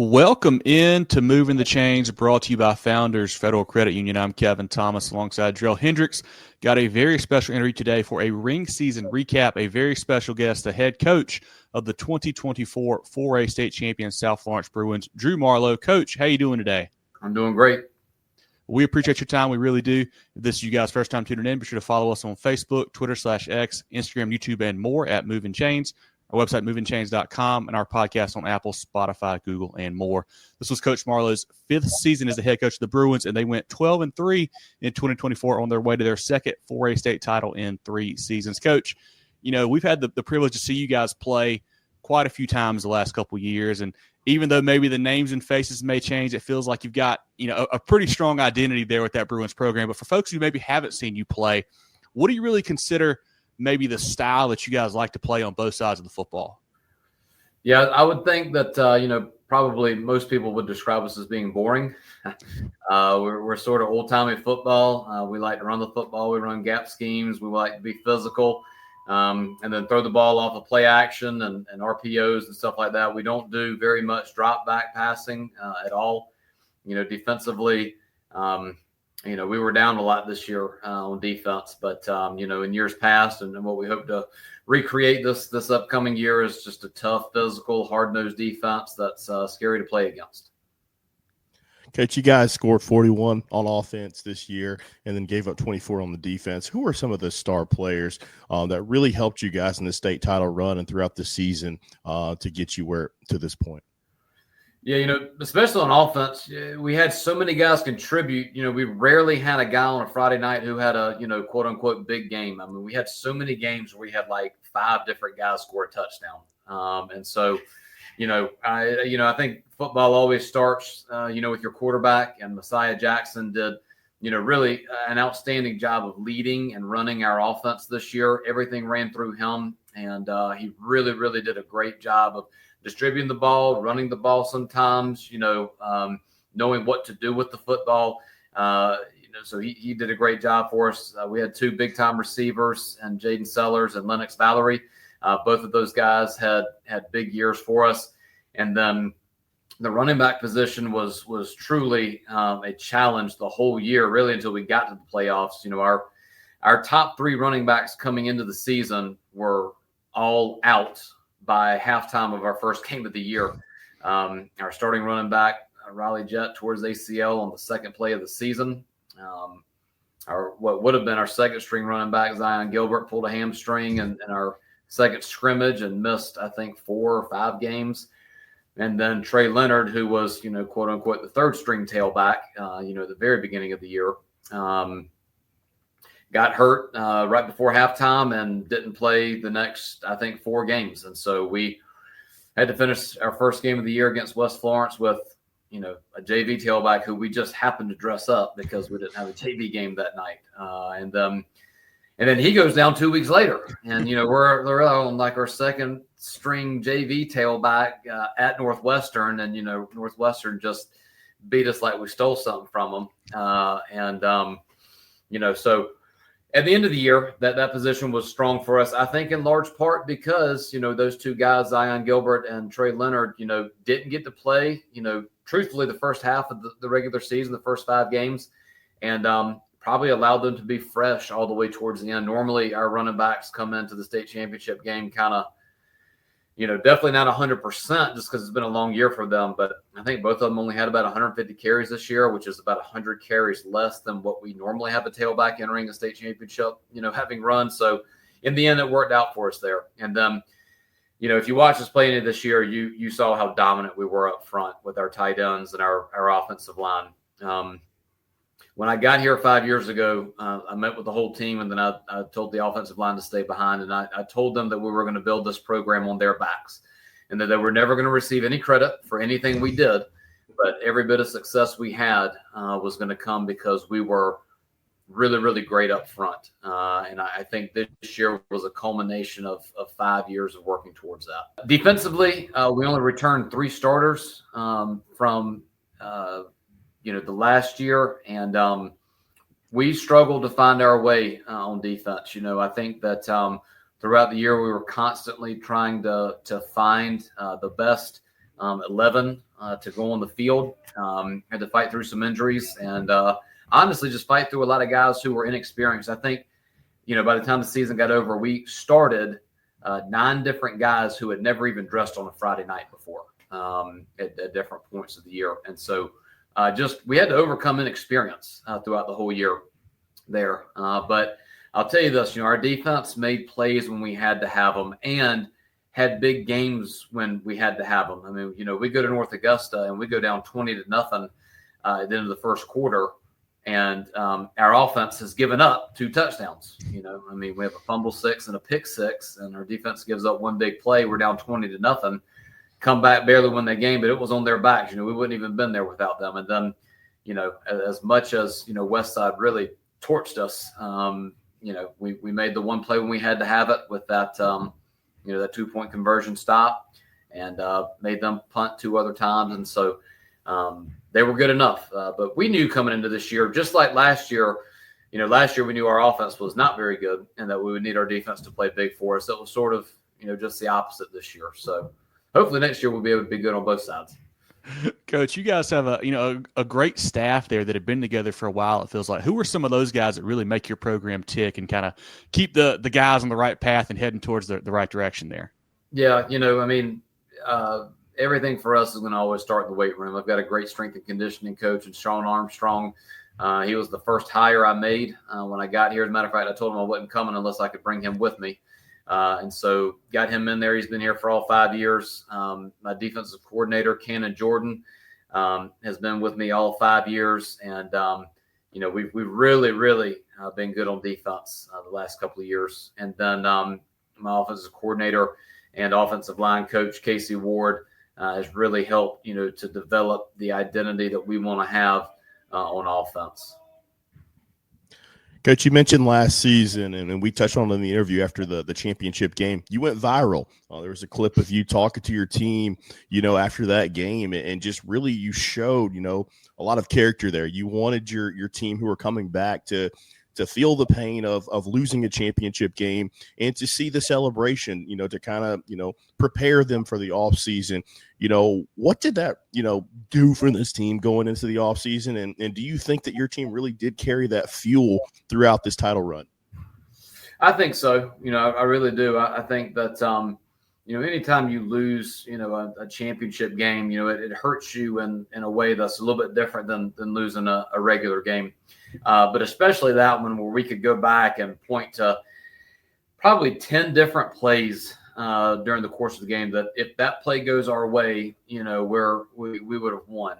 Welcome in to Movin The Chains, brought to you by Founders Federal Credit Union. I'm Kevin Thomas alongside Jerel. Hendricks. Got a very special interview today for a ring season recap. A very special guest, the head coach of the 2024 4A state champion South Florence Bruins, Drew Marlowe. Coach, how you doing today? I'm doing great. We appreciate your time. We really do. If this is you guys' first time tuning in, be sure to follow us on Facebook, Twitter/X, Instagram, YouTube, and more at Movin Chains. Our website, movinchains.com, and our podcast on Apple, Spotify, Google, and more. This was Coach Marlowe's fifth season as the head coach of the Bruins, and they went 12-3 in 2024 on their way to their second 4A state title in 3 seasons. Coach, you know, we've had the privilege to see you guys play quite a few times the last couple of years, and even though maybe the names and faces may change, it feels like you've got, you know, a pretty strong identity there with that Bruins program. But for folks who maybe haven't seen you play, what do you really consider maybe the style that you guys like to play on both sides of the football? Yeah, I would think that, probably most people would describe us as being boring. We're sort of old-timey football. We like to run the football. We run gap schemes. We like to be physical and then throw the ball off of play action and RPOs and stuff like that. We don't do very much drop-back passing at all. You know, defensively, we were down a lot this year on defense, but, in years past and what we hope to recreate this upcoming year is just a tough, physical, hard-nosed defense that's scary to play against. Coach, you guys scored 41 on offense this year and then gave up 24 on the defense. Who are some of the star players that really helped you guys in the state title run and throughout the season to get you to this point? Yeah, especially on offense, we had so many guys contribute. We rarely had a guy on a Friday night who had a, quote unquote, big game. I mean, we had so many games where we had like 5 different guys score a touchdown. And so, I think football always starts, with your quarterback, and Messiah Jackson did, really an outstanding job of leading and running our offense this year. Everything ran through him, and he really, really did a great job of distributing the ball, running the ball sometimes, knowing what to do with the football. So he did a great job for us. We had 2 big-time receivers, and Jaden Sellers and Lennox Valerie. Both of those guys had big years for us. And then the running back position was truly a challenge the whole year, really, until we got to the playoffs. Our top 3 running backs coming into the season were all out by halftime of our first game of the year. Our starting running back, Riley Jett, towards ACL on the second play of the season. What would have been our second string running back, Zion Gilbert, pulled a hamstring in our second scrimmage and missed, I think, 4 or 5 games. And then Trey Leonard, who was, quote unquote, the third string tailback, at the very beginning of the year, got hurt right before halftime and didn't play the next, I think, 4 games. And so we had to finish our first game of the year against West Florence with, a JV tailback who we just happened to dress up because we didn't have a JV game that night. And then he goes down 2 weeks later. And, we're on like our second string JV tailback at Northwestern. And, Northwestern just beat us like we stole something from them. So at the end of the year, that position was strong for us, I think, in large part because, those 2 guys, Zion Gilbert and Trey Leonard, didn't get to play, truthfully, the first half of the regular season, the first 5 games, and probably allowed them to be fresh all the way towards the end. Normally, our running backs come into the state championship game kind of, definitely not 100% just because it's been a long year for them. But I think both of them only had about 150 carries this year, which is about 100 carries less than what we normally have a tailback entering a state championship, having run. So in the end, it worked out for us there. And then, if you watch us play into this year, you saw how dominant we were up front with our tight ends and our offensive line. When I got here 5 years ago, I met with the whole team, and then I told the offensive line to stay behind. And I told them that we were going to build this program on their backs and that they were never going to receive any credit for anything we did. But every bit of success we had was going to come because we were really, really great up front. And I think this year was a culmination of 5 years of working towards that. Defensively, we only returned 3 starters from the last year, and we struggled to find our way on defense. I think that throughout the year we were constantly trying to find the best 11 to go on the field. Had to fight through some injuries and honestly just fight through a lot of guys who were inexperienced. I think, by the time the season got over, we started 9 different guys who had never even dressed on a Friday night before at different points of the year. And so we had to overcome inexperience throughout the whole year there. But I'll tell you this, our defense made plays when we had to have them and had big games when we had to have them. I mean, we go to North Augusta and we go down 20-0 at the end of the first quarter. And our offense has given up 2 touchdowns. We have a fumble 6 and a pick 6, and our defense gives up 1 big play. We're down 20-0, come back, barely win the game, but it was on their backs. We wouldn't even been there without them. And then, as much as, Westside really torched us, we made the 1 play when we had to have it with that, that 2-point conversion stop and made them punt 2 other times. And so, they were good enough, but we knew coming into this year, just like last year, last year we knew our offense was not very good and that we would need our defense to play big for us. It was sort of, just the opposite this year. So hopefully next year we'll be able to be good on both sides. Coach, you guys have a great staff there that have been together for a while. It feels like. Who are some of those guys that really make your program tick and kind of keep the guys on the right path and heading towards the right direction there? Yeah, everything for us is going to always start in the weight room. I've got a great strength and conditioning coach in Sean Armstrong. He was the first hire I made when I got here. As a matter of fact, I told him I wasn't coming unless I could bring him with me. And so got him in there. He's been here for all 5 years. My defensive coordinator, Cannon Jordan, has been with me all 5 years. And, we've really, really been good on defense the last couple of years. And then my offensive coordinator and offensive line coach, Casey Ward, has really helped, to develop the identity that we want to have on offense. Coach, you mentioned last season, and we touched on it in the interview after the championship game. You went viral. There was a clip of you talking to your team, after that game, and just really you showed, a lot of character there. You wanted your team who were coming back to feel the pain of losing a championship game and to see the celebration, to kind of, prepare them for the off season. What did that, do for this team going into the off season? And do you think that your team really did carry that fuel throughout this title run? I think so. I really do. I think that, anytime you lose, a championship game, it hurts you in a way that's a little bit different than losing a regular game. But especially that one where we could go back and point to probably 10 different plays during the course of the game that if that play goes our way, we would have won.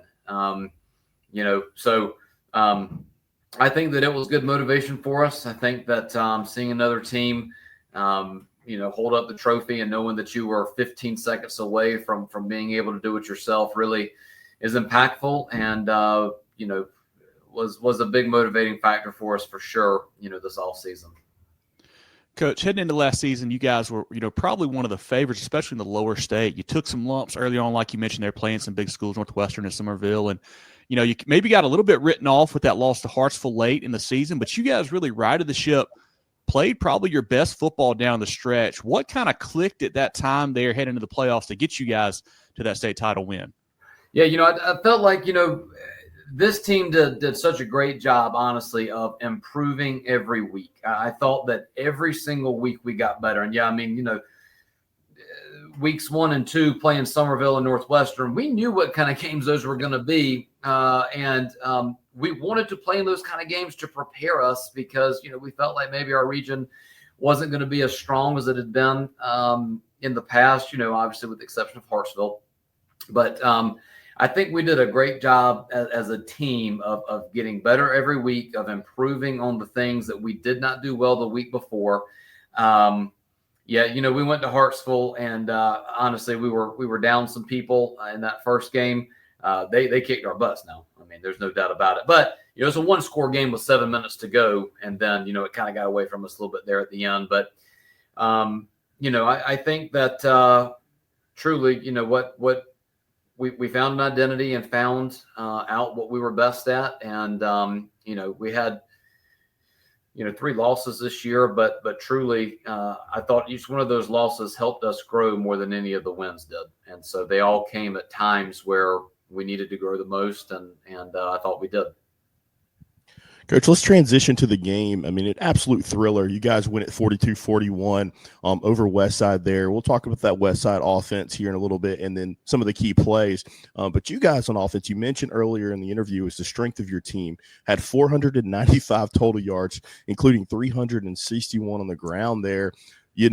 So I think that it was good motivation for us. I think that seeing another team, hold up the trophy and knowing that you were 15 seconds away from being able to do it yourself really is impactful and, was a big motivating factor for us for sure, this off season. Coach, heading into last season, you guys were, probably one of the favorites, especially in the lower state. You took some lumps early on, like you mentioned, they're playing some big schools, Northwestern and Somerville, and you maybe got a little bit written off with that loss to Hartsville late in the season, but you guys really righted the ship, played probably your best football down the stretch. What kind of clicked at that time there heading into the playoffs to get you guys to that state title win? Yeah, I felt like, this team did such a great job, honestly, of improving every week. I thought that every single week we got better. And, weeks 1 and 2 playing Somerville and Northwestern, we knew what kind of games those were going to be. And we wanted to play in those kind of games to prepare us because, we felt like maybe our region wasn't going to be as strong as it had been in the past, obviously with the exception of Hartsville. But I think we did a great job as a team of getting better every week, of improving on the things that we did not do well the week before. We went to Hartsville, and honestly, we were down some people in that first game. They kicked our butts now. I mean, there's no doubt about it. But it was a 1-score game with 7 minutes to go, and then it kind of got away from us a little bit there at the end. But I think that truly, what we found an identity and found out what we were best at. And, we had 3 losses this year, but truly, I thought each one of those losses helped us grow more than any of the wins did. And so they all came at times where we needed to grow the most, and I thought we did. Coach, let's transition to the game. I mean, an absolute thriller. You guys win at 42-41 over Westside there. We'll talk about that Westside offense here in a little bit and then some of the key plays. But you guys on offense, you mentioned earlier in the interview, is the strength of your team. Had 495 total yards, including 361 on the ground there. You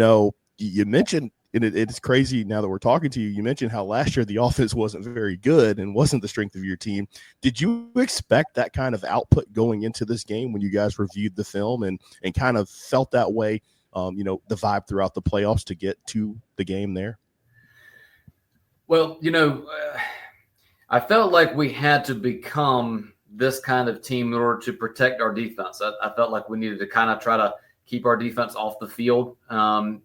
mentioned, and it's crazy now that we're talking to you, you mentioned how last year the offense wasn't very good and wasn't the strength of your team. Did you expect that kind of output going into this game when you guys reviewed the film and kind of felt that way, the vibe throughout the playoffs to get to the game there? Well, I felt like we had to become this kind of team in order to protect our defense. I felt like we needed to kind of try to keep our defense off the field and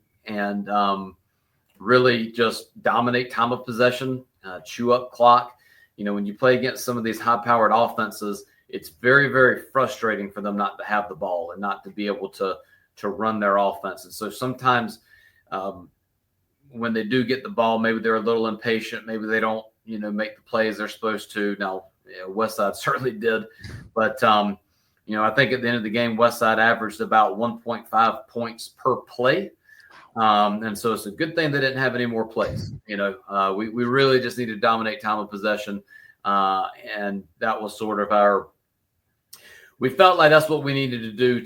really just dominate time of possession, chew up clock. When you play against some of these high-powered offenses, it's very, very frustrating for them not to have the ball and not to be able to run their offense. And so sometimes when they do get the ball, maybe they're a little impatient. Maybe they don't, make the plays they're supposed to. Now, Westside certainly did. But, I think at the end of the game, Westside averaged about 1.5 points per play. And so it's a good thing they didn't have any more plays. We really just need to dominate time of possession. And that was sort of we felt like that's what we needed to do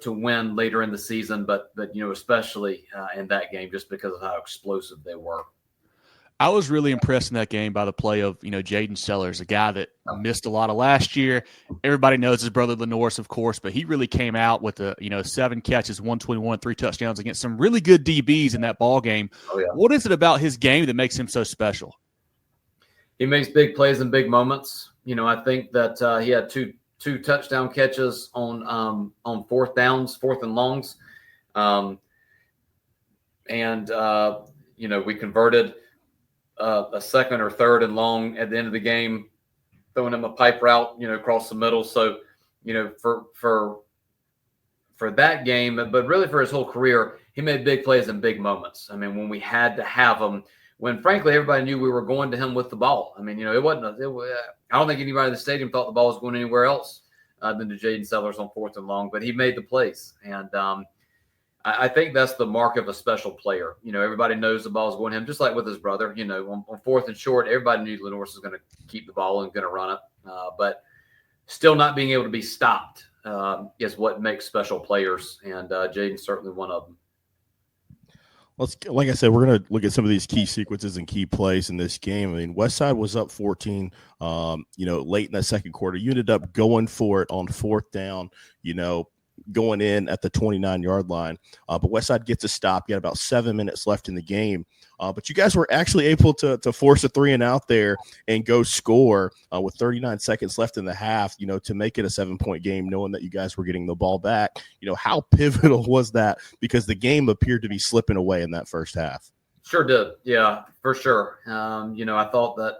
to win later in the season, but especially in that game, just because of how explosive they were. I was really impressed in that game by the play of, Jaden Sellers, a guy that missed a lot of last year. Everybody knows his brother Lenoris, of course, but he really came out with 7 catches, 121, 3 touchdowns against some really good DBs in that ball game. Oh, yeah. What is it about his game that makes him so special? He makes big plays in big moments. I think that he had two touchdown catches on 4th downs, 4th and longs. We converted a 2nd or 3rd and long at the end of the game, throwing him a pipe route, across the middle. So, for that game, but really for his whole career, he made big plays in big moments. I mean, when we had to have him, when frankly everybody knew we were going to him with the ball. I mean, it wasn't. I don't think anybody in the stadium thought the ball was going anywhere else than to Jaden Sellers on 4th and long. But he made the plays, and I think that's the mark of a special player. Everybody knows the ball is going to him, just like with his brother. On 4th and short, everybody knew Lenoris was going to keep the ball and going to run it. But still not being able to be stopped is what makes special players, and Jaden's certainly one of them. Like I said, we're going to look at some of these key sequences and key plays in this game. I mean, Westside was up 14, late in that second quarter. You ended up going for it on 4th down, going in at the 29-yard line. But Westside gets a stop. You had about 7 minutes left in the game. But you guys were actually able to force a 3-and-out there and go score with 39 seconds left in the half, to make it a 7-point game, knowing that you guys were getting the ball back. How pivotal was that? Because the game appeared to be slipping away in that first half. Sure did. Yeah, for sure. I thought that,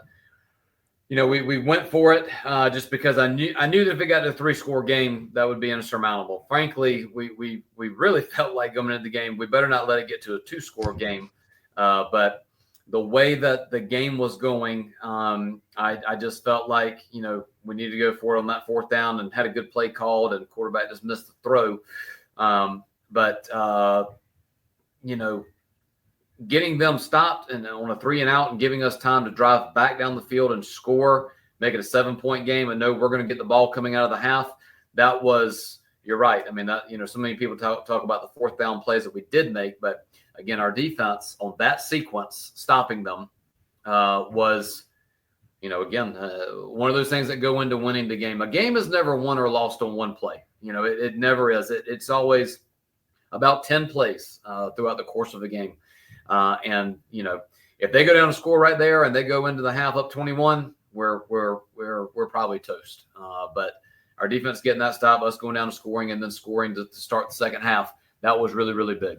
we went for it just because I knew that if it got to a 3-score game, that would be insurmountable. Frankly, we really felt like going into the game, we better not let it get to a 2-score game. But the way that the game was going, I just felt like, we needed to go for it on that 4th down and had a good play called, and quarterback just missed the throw. Getting them stopped and on a 3-and-out and giving us time to drive back down the field and score, make it a 7-point game, and know we're going to get the ball coming out of the half. That was, you're right. I mean, that, so many people talk about the 4th down plays that we did make, but again, our defense on that sequence, stopping them, was, one of those things that go into winning the game. A game is never won or lost on one play. It never is. It's always about 10 plays throughout the course of the game. If they go down to score right there and they go into the half up 21, we're probably toast. But our defense getting that stop, us going down to scoring and then scoring to start the second half, that was really, really big.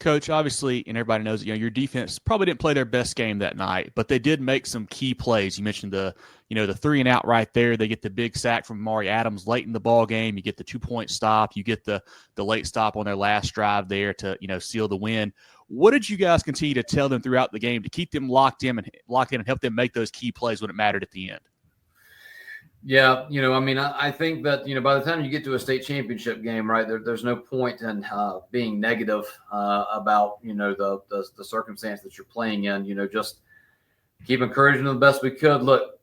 Coach, obviously, and everybody knows, your defense probably didn't play their best game that night, but they did make some key plays. You mentioned the 3-and-out right there. They get the big sack from Maury Adams late in the ball game. You get the 2-point stop. You get the late stop on their last drive there to, seal the win. What did you guys continue to tell them throughout the game to keep them locked in and help them make those key plays when it mattered at the end? Yeah, I think that, by the time you get to a state championship game, right, there's no point in being negative about, the circumstance that you're playing in, just keep encouraging them the best we could. Look,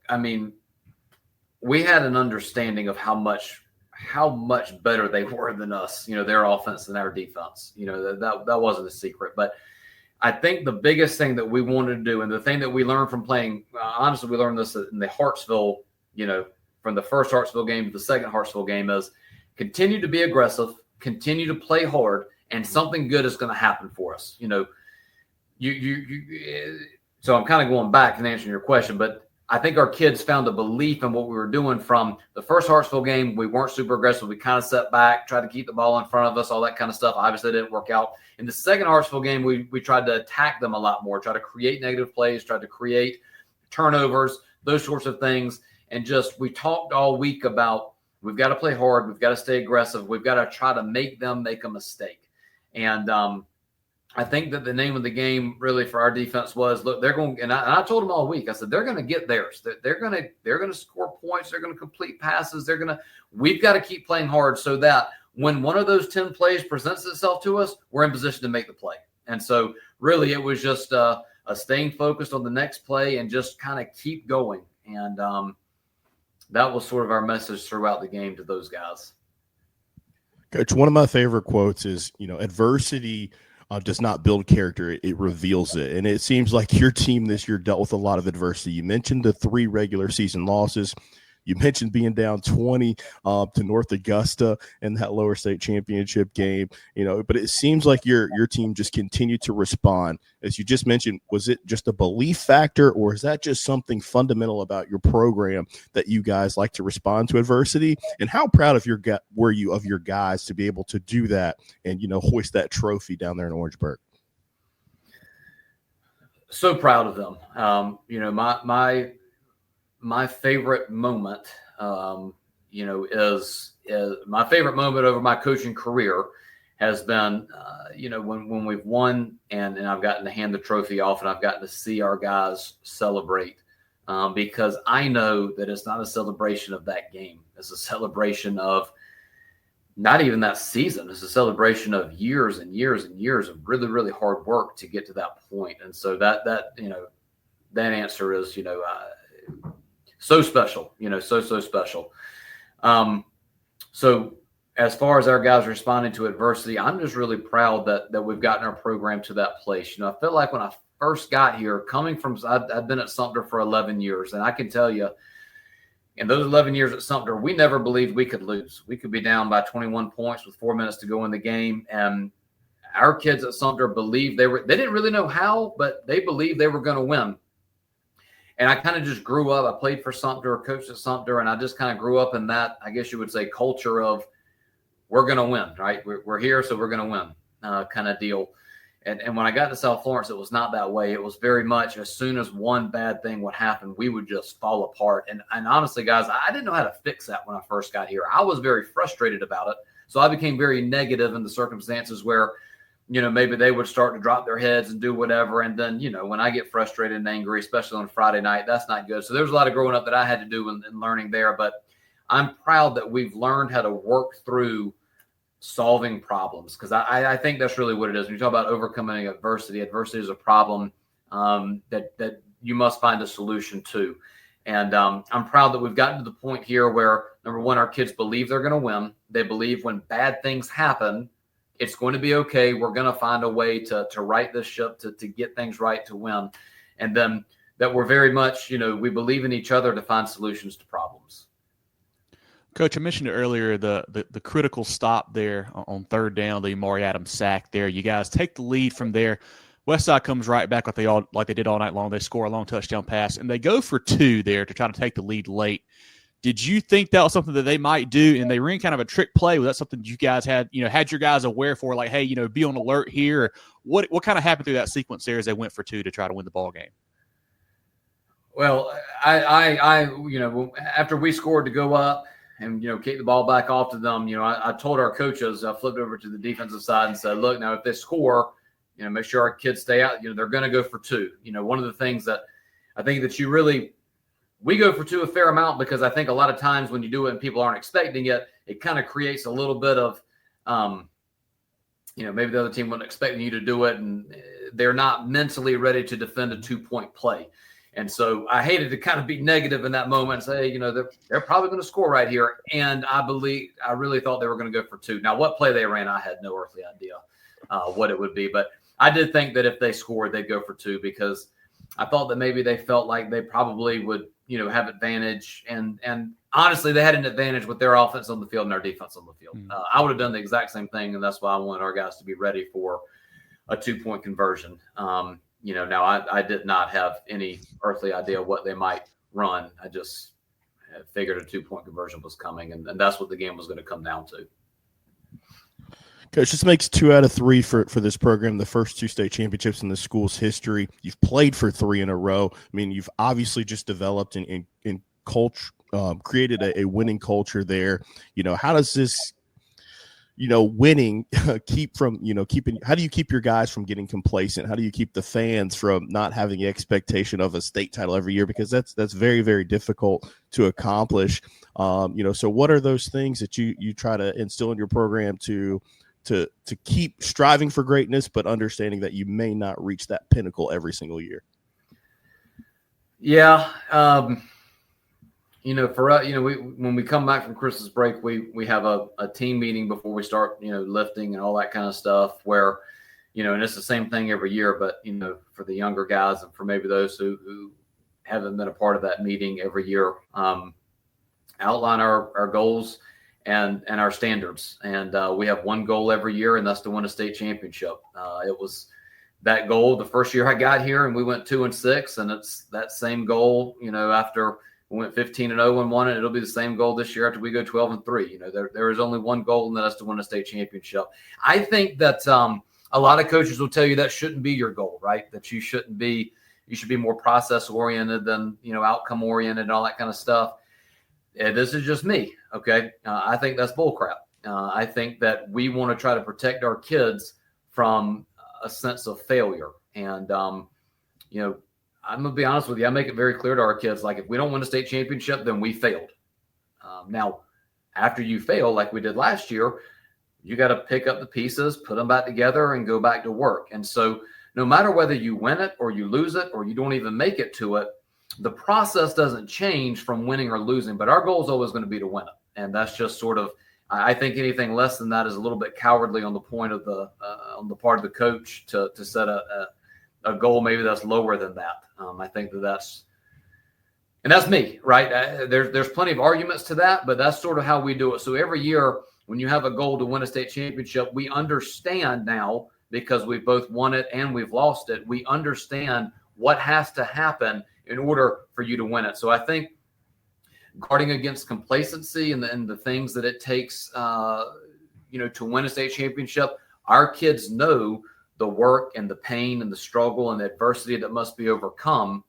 we had an understanding of how much better they were than us, their offense and our defense. That wasn't a secret. But I think the biggest thing that we wanted to do, and the thing that we learned from playing, honestly, we learned this in the Hartsville, from the first Hartsville game to the second Hartsville game, is continue to be aggressive, continue to play hard, and something good is going to happen for us. So I'm kind of going back and answering your question, but I think our kids found a belief in what we were doing from the first Hartsville game. We weren't super aggressive. We kind of sat back, tried to keep the ball in front of us, all that kind of stuff. Obviously, it didn't work out. In the second Hartsville game, we tried to attack them a lot more, try to create negative plays, tried to create turnovers, those sorts of things. And we talked all week about we've got to play hard. We've got to stay aggressive. We've got to try to make them make a mistake. And I think that the name of the game really for our defense was, look, they're going, and I told them all week, I said, they're going to get theirs. They're going to score points. They're going to complete passes. We've got to keep playing hard so that when one of those 10 plays presents itself to us, we're in position to make the play. And so really it was just a staying focused on the next play and just kind of keep going. And that was sort of our message throughout the game to those guys. Coach, one of my favorite quotes is, adversity does not build character, it reveals it. And it seems like your team this year dealt with a lot of adversity. You mentioned the 3 regular season losses. You mentioned being down 20 to North Augusta in that lower state championship game, but it seems like your team just continued to respond. As you just mentioned, was it just a belief factor, or is that just something fundamental about your program that you guys like to respond to adversity? And how proud were you of your guys to be able to do that and, hoist that trophy down there in Orangeburg? So proud of them. My favorite moment, is my favorite moment over my coaching career has been, when we've won and I've gotten to hand the trophy off and I've gotten to see our guys celebrate, because I know that it's not a celebration of that game. It's a celebration of not even that season. It's a celebration of years and years and years of really, really hard work to get to that point. And so that answer is, so special, so special. So as far as our guys responding to adversity, I'm just really proud that we've gotten our program to that place. I feel like when I first got here, coming from, I've been at Sumter for 11 years, and I can tell you, in those 11 years at Sumter, we never believed we could lose. We could be down by 21 points with 4 minutes to go in the game, and our kids at Sumter believed they didn't really know how, but they believed they were going to win. And I kind of just grew up. I played for Sumter, coached at Sumter, and I just kind of grew up in that, I guess you would say, culture of we're going to win, right? We're here, so we're going to win kind of deal. And when I got to South Florence, it was not that way. It was very much as soon as one bad thing would happen, we would just fall apart. And honestly, guys, I didn't know how to fix that when I first got here. I was very frustrated about it. So I became very negative in the circumstances where, maybe they would start to drop their heads and do whatever. And then, when I get frustrated and angry, especially on Friday night, that's not good. So there's a lot of growing up that I had to do and learning there. But I'm proud that we've learned how to work through solving problems, because I think that's really what it is. When you talk about overcoming adversity is a problem that you must find a solution to. And I'm proud that we've gotten to the point here where, number one, our kids believe they're going to win. They believe when bad things happen, it's going to be okay. We're going to find a way to right this ship, to get things right, to win. And then that we're very much, we believe in each other to find solutions to problems. Coach, I mentioned it earlier, the critical stop there on third down, the Maury Adams sack there. You guys take the lead from there. Westside comes right back like they did all night long. They score a long touchdown pass, and they go for 2 there to try to take the lead late. Did you think that was something that they might do, and they ran kind of a trick play? Was that something that you guys had your guys aware for, like, hey, be on alert here? Or what kind of happened through that sequence there as they went for two to try to win the ball game? Well, I after we scored to go up and kick the ball back off to them, I told our coaches, I flipped over to the defensive side and said, look, now if they score, make sure our kids stay out. They're going to go for two. One of the things that I think that we go for two a fair amount, because I think a lot of times when you do it and people aren't expecting it, it kind of creates a little bit of, maybe the other team wasn't expecting you to do it, and they're not mentally ready to defend a 2-point play. And so I hated to kind of be negative in that moment and say, they're probably going to score right here. And I really thought they were going to go for two. Now, what play they ran, I had no earthly idea what it would be. But I did think that if they scored, they'd go for two, because I thought that maybe they felt like they probably would, have advantage. And honestly, they had an advantage with their offense on the field and our defense on the field. I would have done the exact same thing, and that's why I wanted our guys to be ready for a 2-point conversion. Now I did not have any earthly idea what they might run. I just figured a 2-point conversion was coming, and that's what the game was going to come down to. Coach, this makes 2 out of 3 for this program, the first 2 state championships in the school's history. You've played for 3 in a row. I mean, you've obviously just developed in culture, created a winning culture there. How does this, winning keep from, how do you keep your guys from getting complacent? How do you keep the fans from not having the expectation of a state title every year? Because that's very, very difficult to accomplish. So what are those things that you try to instill in your program to keep striving for greatness, but understanding that you may not reach that pinnacle every single year? Yeah. For us, when we come back from Christmas break, we have a team meeting before we start, lifting and all that kind of stuff where, and it's the same thing every year, but, for the younger guys and for maybe those who haven't been a part of that meeting every year, outline our goals and our standards. And we have one goal every year, and that's to win a state championship. It was that goal the first year I got here, and we went 2-6, and it's that same goal, after we went 15-0 and won it. It'll be the same goal this year after we go 12-3. There is only one goal, and that's to win a state championship. I think that a lot of coaches will tell you that shouldn't be your goal, right? That you should be more process oriented than, outcome oriented and all that kind of stuff. This is just me. Okay. I think that's bullcrap. I think that we want to try to protect our kids from a sense of failure. And, I'm going to be honest with you. I make it very clear to our kids, like, if we don't win a state championship, then we failed. Now, after you fail, like we did last year, you got to pick up the pieces, put them back together, and go back to work. And so no matter whether you win it or you lose it or you don't even make it to it, the process doesn't change from winning or losing, but our goal is always going to be to win it. And that's just sort of, I think anything less than that is a little bit cowardly on the part of the coach to set a goal maybe that's lower than that. I think that's me, right? There's plenty of arguments to that, but that's sort of how we do it. So every year when you have a goal to win a state championship, we understand now, because we've both won it and we've lost it, we understand what has to happen in order for you to win it. So I think guarding against complacency and the things that it takes, to win a state championship, our kids know the work and the pain and the struggle and the adversity that must be overcome.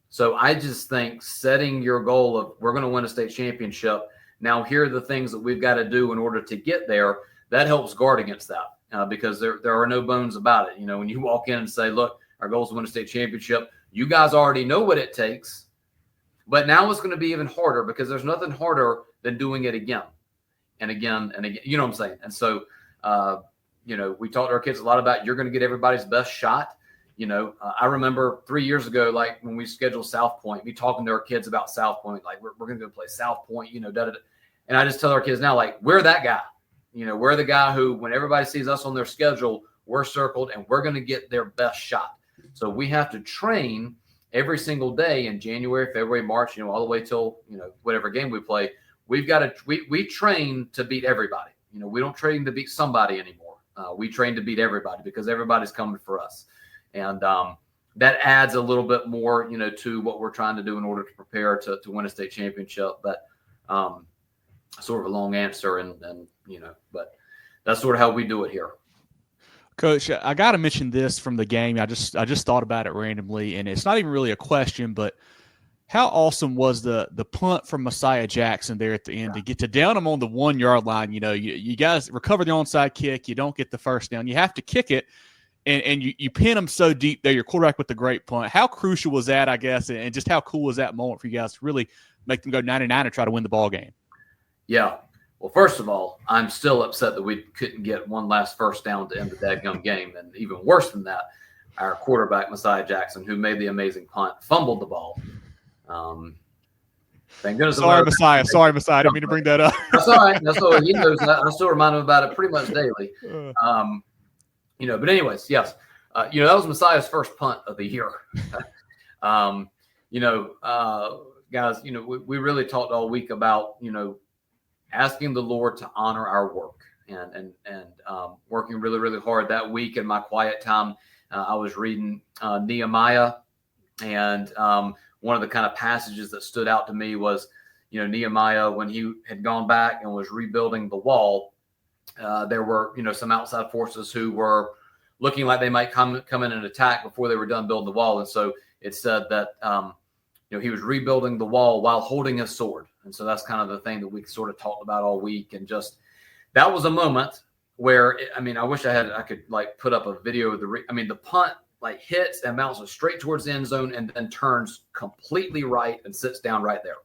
So I just think setting your goal of, we're going to win a state championship, now here are the things that we've got to do in order to get there, that helps guard against that, because there are no bones about it. When you walk in and say, look, our goal is to win a state championship, you guys already know what it takes, but now it's going to be even harder, because there's nothing harder than doing it again and again and again. You know what I'm saying? And so, we talk to our kids a lot about, you're going to get everybody's best shot. I remember 3 years ago, like when we scheduled South Point, me talking to our kids about South Point, like we're going to go play South Point, and I just tell our kids now, like, we're that guy. We're the guy who, when everybody sees us on their schedule, we're circled and we're going to get their best shot. So we have to train every single day in January, February, March, all the way till, whatever game we play. We've got to, we train to beat everybody. We don't train to beat somebody anymore. We train to beat everybody, because everybody's coming for us. And that adds a little bit more, to what we're trying to do in order to prepare to win a state championship. But Sort of a long answer, and but that's sort of how we do it here. Coach, I got to mention this from the game. I just thought about it randomly, and it's not even really a question, but how awesome was the punt from Messiah Jackson there at the end to get to down him on the 1 yard line? You guys recover the onside kick. You don't get the first down. You have to kick it, and you pin him so deep there. Your quarterback with the great punt. How crucial was that, I guess, and just how cool was that moment for you guys to really make them go 99 and try to win the ball game? Yeah. Well, first of all, I'm still upset that we couldn't get one last first down to end the dadgum game. And even worse than that, our quarterback, Messiah Jackson, who made the amazing punt, fumbled the ball. Thank goodness. Sorry, Messiah. I didn't mean to bring that up. That's all right. That's all. He knows that. I still remind him about it pretty much daily. But anyways, yes. That was Messiah's first punt of the year. Guys, we really talked all week about, asking the Lord to honor our work and working really, really hard that week. In my quiet time, I was reading Nehemiah, and one of the kind of passages that stood out to me was, Nehemiah, when he had gone back and was rebuilding the wall, there were, some outside forces who were looking like they might come in and attack before they were done building the wall. And so it said that, he was rebuilding the wall while holding his sword. And so that's kind of the thing that we sort of talked about all week. And just, that was a moment where, I wish I could like put up a video of the punt like hits and bounces straight towards the end zone and then turns completely right and sits down right there.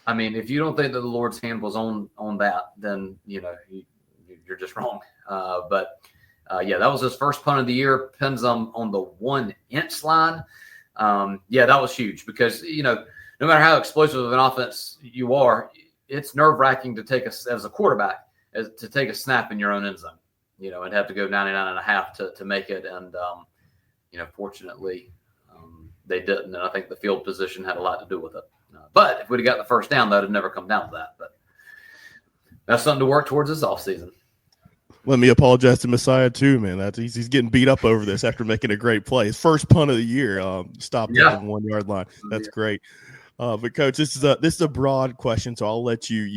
If you don't think that the Lord's hand was on that, then, you're just wrong. But that was his first punt of the year, pins him on the 1 inch line. That was huge because, no matter how explosive of an offense you are, it's nerve-wracking to take as a quarterback, to take a snap in your own end zone, and have to go 99.5 to make it. And, fortunately, they didn't. And I think the field position had a lot to do with it. But if we'd have got the first down, that would have never come down to that. But that's something to work towards this offseason. Let me apologize to Messiah too, man. He's getting beat up over this after making a great play. His first punt of the year, stopped at the 1 yard line. That's great. But Coach, this is a broad question, so I'll let you,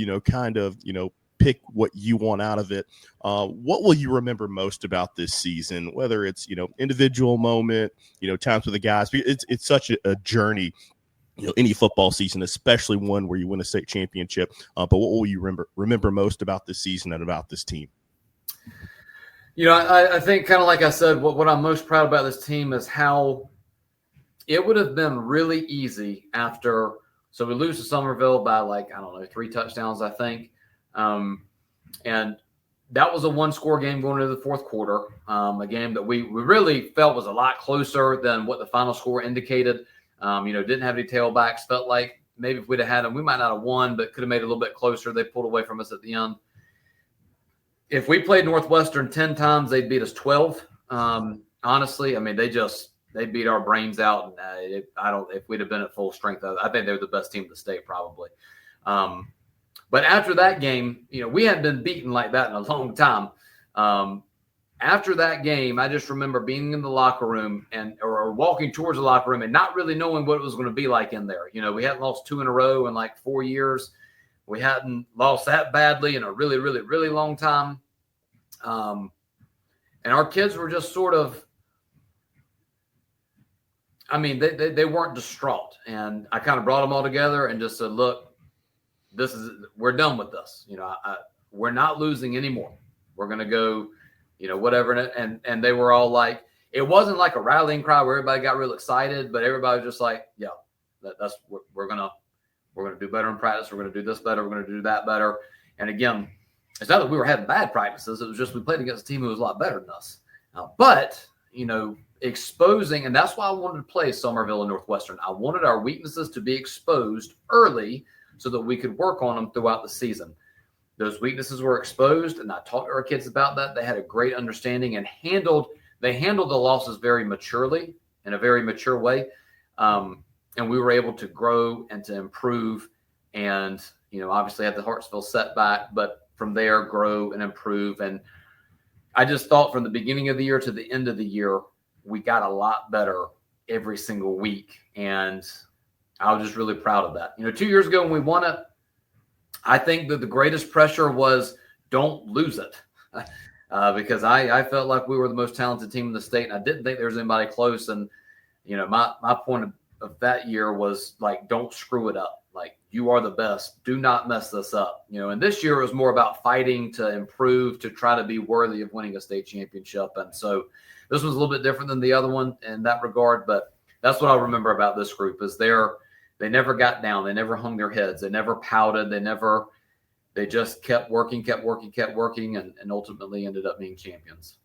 pick what you want out of it. What will you remember most about this season? Whether it's individual moment, times with the guys. It's such a journey. Any football season, especially one where you win a state championship. But what will you remember most about this season and about this team? I think kind of like I said, what I'm most proud about this team is how it would have been really easy after. So we lose to Somerville by 3 touchdowns, I think. And that was a 1-score game going into the fourth quarter, a game that we really felt was a lot closer than what the final score indicated. Didn't have any tailbacks. Felt like maybe if we'd have had them, we might not have won, but could have made it a little bit closer. They pulled away from us at the end. If we played Northwestern 10 times, they'd beat us 12. Honestly, they beat our brains out. And if we'd have been at full strength, I think they were the best team in the state probably. But after that game, we hadn't been beaten like that in a long time. After that game, I just remember being in the locker room or walking towards the locker room and not really knowing what it was going to be like in there. We hadn't lost 2 in a row in 4 years. We hadn't lost that badly in a really, really, really long time. And our kids were just sort of, they weren't distraught. And I kind of brought them all together and just said, look, we're done with this. We're not losing anymore. We're going to go, whatever. And they were all like, it wasn't like a rallying cry where everybody got real excited, but everybody was just like, yeah, that's what we're going to do better in practice. We're going to do this better. We're going to do that better. And again, it's not that we were having bad practices. It was just we played against a team who was a lot better than us. But, exposing, and that's why I wanted to play Somerville and Northwestern. I wanted our weaknesses to be exposed early so that we could work on them throughout the season. Those weaknesses were exposed, and I talked to our kids about that. They had a great understanding and handled the losses very maturely, in a very mature way. And we were able to grow and to improve and, obviously had the Hartsville setback, but from there grow and improve. And I just thought from the beginning of the year to the end of the year, we got a lot better every single week. And I was just really proud of that. 2 years ago when we won it, I think that the greatest pressure was don't lose it. Because I felt like we were the most talented team in the state, and I didn't think there was anybody close. And, my point of that year was like, don't screw it up. Like, you are the best. Do not mess this up. And this year it was more about fighting to improve, to try to be worthy of winning a state championship. And so this was a little bit different than the other one in that regard. But that's what I remember about this group is they never got down. They never hung their heads. They never pouted. They just kept working, and ultimately ended up being champions.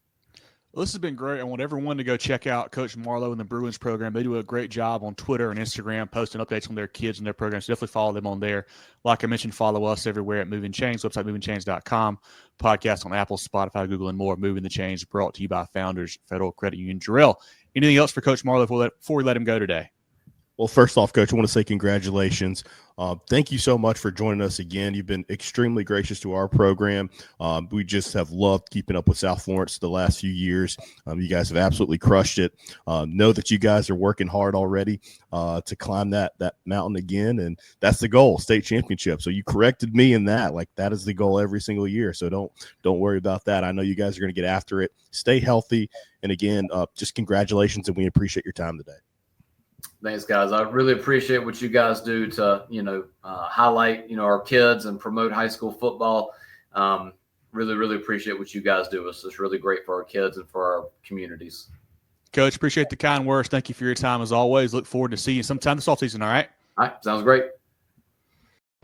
Well, this has been great. I want everyone to go check out Coach Marlowe and the Bruins program. They do a great job on Twitter and Instagram, posting updates on their kids and their programs. Definitely follow them on there. Like I mentioned, follow us everywhere at Movin Chains, website movingchains.com, podcast on Apple, Spotify, Google, and more. Movin The Chains, brought to you by Founders Federal Credit Union. Jerel, anything else for Coach Marlowe before we let him go today? Well, first off, Coach, I want to say congratulations. Thank you so much for joining us again. You've been extremely gracious to our program. We just have loved keeping up with South Florence the last few years. You guys have absolutely crushed it. Know that you guys are working hard already to climb that mountain again, and that's the goal, state championship. So you corrected me in that. Like, that is the goal every single year. So don't worry about that. I know you guys are going to get after it. Stay healthy, and again, just congratulations, and we appreciate your time today. Thanks, guys. I really appreciate what you guys do to, highlight, our kids and promote high school football. Really, really appreciate what you guys do. It's really great for our kids and for our communities. Coach, appreciate the kind words. Thank you for your time as always. Look forward to seeing you sometime this offseason, all right? All right, sounds great.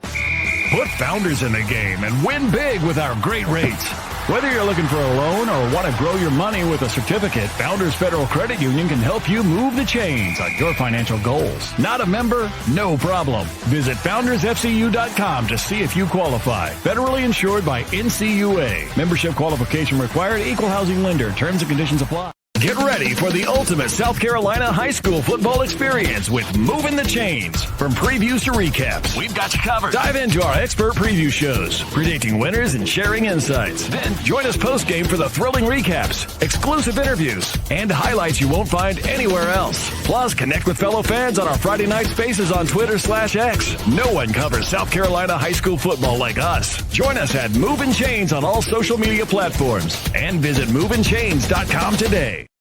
Put Founders in the game and win big with our great rates. Whether you're looking for a loan or want to grow your money with a certificate, Founders Federal Credit Union can help you move the chains on your financial goals. Not a member? No problem. Visit foundersfcu.com to see if you qualify. Federally insured by NCUA. Membership qualification required. Equal housing lender. Terms and conditions apply. Get ready for the ultimate South Carolina high school football experience with Movin The Chains. From previews to recaps, we've got you covered. Dive into our expert preview shows, predicting winners and sharing insights. Then join us post-game for the thrilling recaps, exclusive interviews, and highlights you won't find anywhere else. Plus, connect with fellow fans on our Friday night spaces on Twitter/X. No one covers South Carolina high school football like us. Join us at Movin Chains on all social media platforms and visit movinchains.com today.